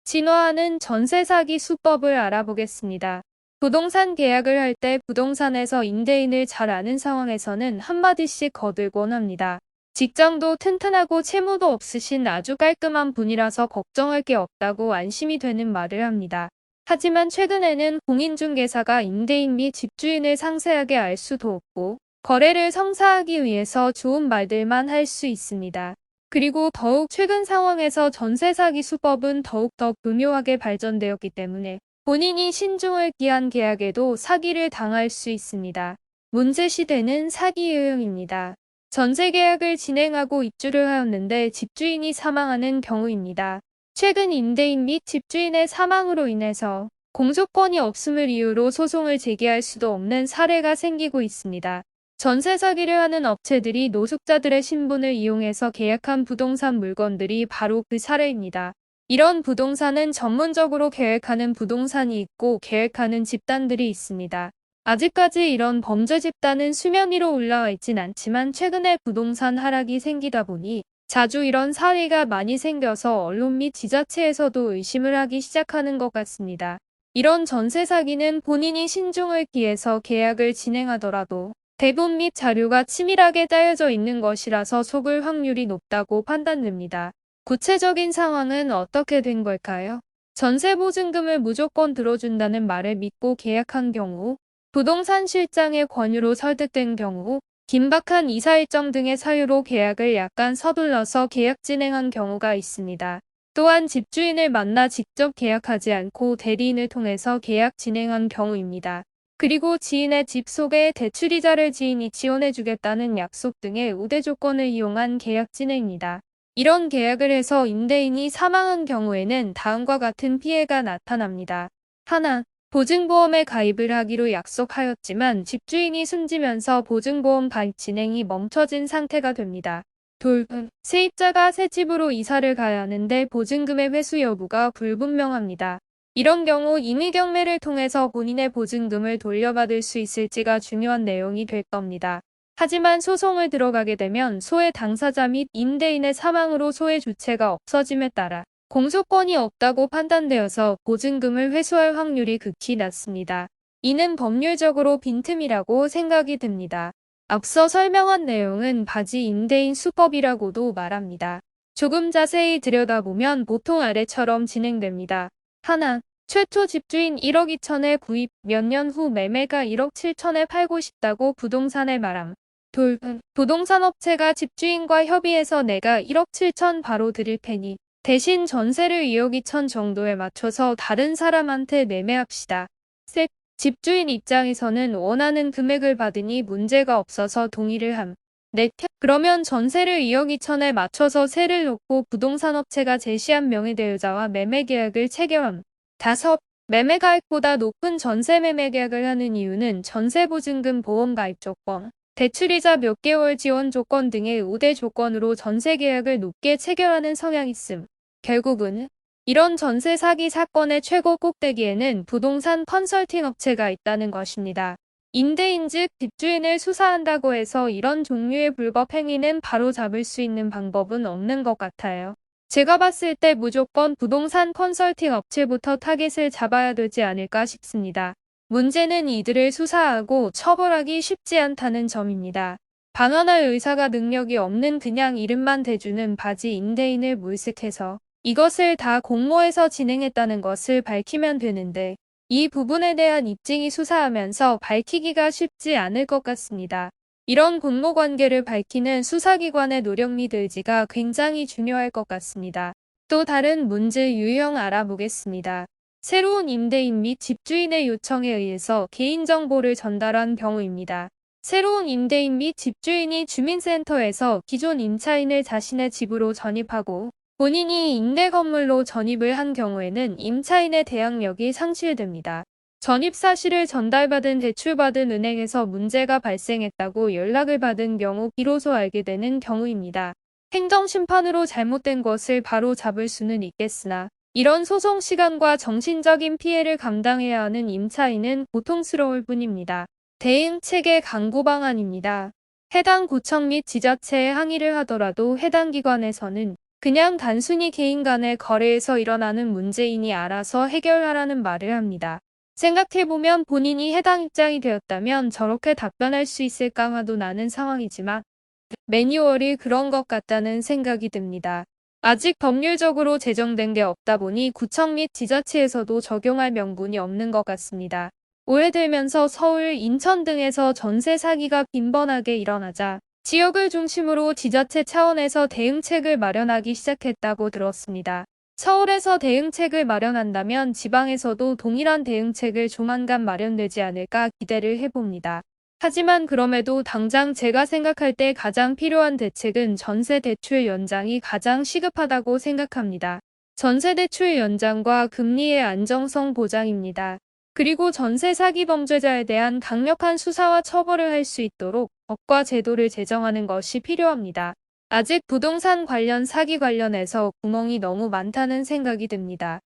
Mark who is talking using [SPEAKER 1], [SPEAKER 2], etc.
[SPEAKER 1] 진화하는 전세 사기 수법을 알아보겠습니다. 부동산 계약을 할 때 부동산에서 임대인을 잘 아는 상황에서는 한마디씩 거들곤 합니다. 직장도 튼튼하고 채무도 없으신 아주 깔끔한 분이라서 걱정할 게 없다고 안심이 되는 말을 합니다. 하지만 최근에는 공인중개사가 임대인 및 집주인을 상세하게 알 수도 없고 거래를 성사하기 위해서 좋은 말들만 할 수 있습니다. 그리고 더욱 최근 상황에서 전세 사기 수법은 더욱더 교묘하게 발전되었기 때문에 본인이 신중을 기한 계약에도 사기를 당할 수 있습니다. 문제 시대는 사기 유형입니다. 전세 계약을 진행하고 입주를 하였는데 집주인이 사망하는 경우입니다. 최근 임대인 및 집주인의 사망으로 인해서 공소권이 없음을 이유로 소송을 제기할 수도 없는 사례가 생기고 있습니다. 전세 사기를 하는 업체들이 노숙자들의 신분을 이용해서 계약한 부동산 물건들이 바로 그 사례입니다. 이런 부동산은 전문적으로 계획하는 부동산이 있고 계획하는 집단들이 있습니다. 아직까지 이런 범죄 집단은 수면 위로 올라와 있진 않지만 최근에 부동산 하락이 생기다 보니 자주 이런 사례가 많이 생겨서 언론 및 지자체에서도 의심을 하기 시작하는 것 같습니다. 이런 전세 사기는 본인이 신중을 기해서 계약을 진행하더라도 대본 및 자료가 치밀하게 짜여져 있는 것이라서 속을 확률이 높다고 판단됩니다. 구체적인 상황은 어떻게 된 걸까요? 전세 보증금을 무조건 들어준다는 말을 믿고 계약한 경우, 부동산 실장의 권유로 설득된 경우, 긴박한 이사 일정 등의 사유로 계약을 약간 서둘러서 계약 진행한 경우가 있습니다. 또한 집주인을 만나 직접 계약하지 않고 대리인을 통해서 계약 진행한 경우입니다. 그리고 지인의 집 소개에 대출이자를 지인이 지원해주겠다는 약속 등의 우대 조건을 이용한 계약 진행입니다. 이런 계약을 해서 임대인이 사망한 경우에는 다음과 같은 피해가 나타납니다. 하나, 보증보험에 가입을 하기로 약속하였지만 집주인이 숨지면서 보증보험 가입 진행이 멈춰진 상태가 됩니다. 둘, 세입자가 새 집으로 이사를 가야 하는데 보증금의 회수 여부가 불분명합니다. 이런 경우 임의 경매를 통해서 본인의 보증금을 돌려받을 수 있을지가 중요한 내용이 될 겁니다. 하지만 소송을 들어가게 되면 소해 당사자 및 임대인의 사망으로 소해 주체가 없어짐에 따라 공소권이 없다고 판단되어서 보증금을 회수할 확률이 극히 낮습니다. 이는 법률적으로 빈틈이라고 생각이 듭니다. 앞서 설명한 내용은 바지 임대인 수법이라고도 말합니다. 조금 자세히 들여다보면 보통 아래처럼 진행됩니다. 하나, 최초 집주인 1억 2천에 구입, 몇 년 후 매매가 1억 7천에 팔고 싶다고 부동산에 말함. 둘, 부동산 업체가 집주인과 협의해서 내가 1억 7천 바로 드릴 테니 대신 전세를 2억 2천 정도에 맞춰서 다른 사람한테 매매합시다. 셋, 집주인 입장에서는 원하는 금액을 받으니 문제가 없어서 동의를 함. 넷, 그러면 전세를 2억 2천에 맞춰서 세를 놓고 부동산 업체가 제시한 명의대여자와 매매계약을 체결함. 다섯, 매매가액보다 높은 전세 매매계약을 하는 이유는 전세보증금 보험가입 조건, 대출이자 몇 개월 지원 조건 등의 우대 조건으로 전세계약을 높게 체결하는 성향이 있음. 결국은 이런 전세 사기 사건의 최고 꼭대기에는 부동산 컨설팅 업체가 있다는 것입니다. 임대인 즉 집주인을 수사한다고 해서 이런 종류의 불법 행위는 바로 잡을 수 있는 방법은 없는 것 같아요. 제가 봤을 때 무조건 부동산 컨설팅 업체부터 타깃을 잡아야 되지 않을까 싶습니다. 문제는 이들을 수사하고 처벌하기 쉽지 않다는 점입니다. 방어할 의사가 능력이 없는 그냥 이름만 대주는 바지 임대인을 물색해서 이것을 다 공모해서 진행했다는 것을 밝히면 되는데 이 부분에 대한 입증이 수사하면서 밝히기가 쉽지 않을 것 같습니다. 이런 공모관계를 밝히는 수사기관의 노력 및 의지가 굉장히 중요할 것 같습니다. 또 다른 문제 유형 알아보겠습니다. 새로운 임대인 및 집주인의 요청에 의해서 개인정보를 전달한 경우입니다. 새로운 임대인 및 집주인이 주민센터에서 기존 임차인을 자신의 집으로 전입하고 본인이 임대 건물로 전입을 한 경우에는 임차인의 대항력이 상실됩니다. 전입 사실을 전달받은 대출받은 은행에서 문제가 발생했다고 연락을 받은 경우 비로소 알게 되는 경우입니다. 행정심판으로 잘못된 것을 바로 잡을 수는 있겠으나 이런 소송 시간과 정신적인 피해를 감당해야 하는 임차인은 고통스러울 뿐입니다. 대응체계 강구 방안입니다. 해당 구청 및 지자체에 항의를 하더라도 해당 기관에서는 그냥 단순히 개인 간의 거래에서 일어나는 문제이니 알아서 해결하라는 말을 합니다. 생각해보면 본인이 해당 입장이 되었다면 저렇게 답변할 수 있을까 나는 상황이지만 매뉴얼이 그런 것 같다는 생각이 듭니다. 아직 법률적으로 제정된 게 없다 보니 구청 및 지자체에서도 적용할 명분이 없는 것 같습니다. 올해 들면서 서울, 인천 등에서 전세 사기가 빈번하게 일어나자 지역을 중심으로 지자체 차원에서 대응책을 마련하기 시작했다고 들었습니다. 서울에서 대응책을 마련한다면 지방에서도 동일한 대응책을 조만간 마련되지 않을까 기대를 해봅니다. 하지만 그럼에도 당장 제가 생각할 때 가장 필요한 대책은 전세 대출 연장이 가장 시급하다고 생각합니다. 전세 대출 연장과 금리의 안정성 보장입니다. 그리고 전세 사기 범죄자에 대한 강력한 수사와 처벌을 할 수 있도록 법과 제도를 제정하는 것이 필요합니다. 아직 부동산 관련 사기 관련해서 구멍이 너무 많다는 생각이 듭니다.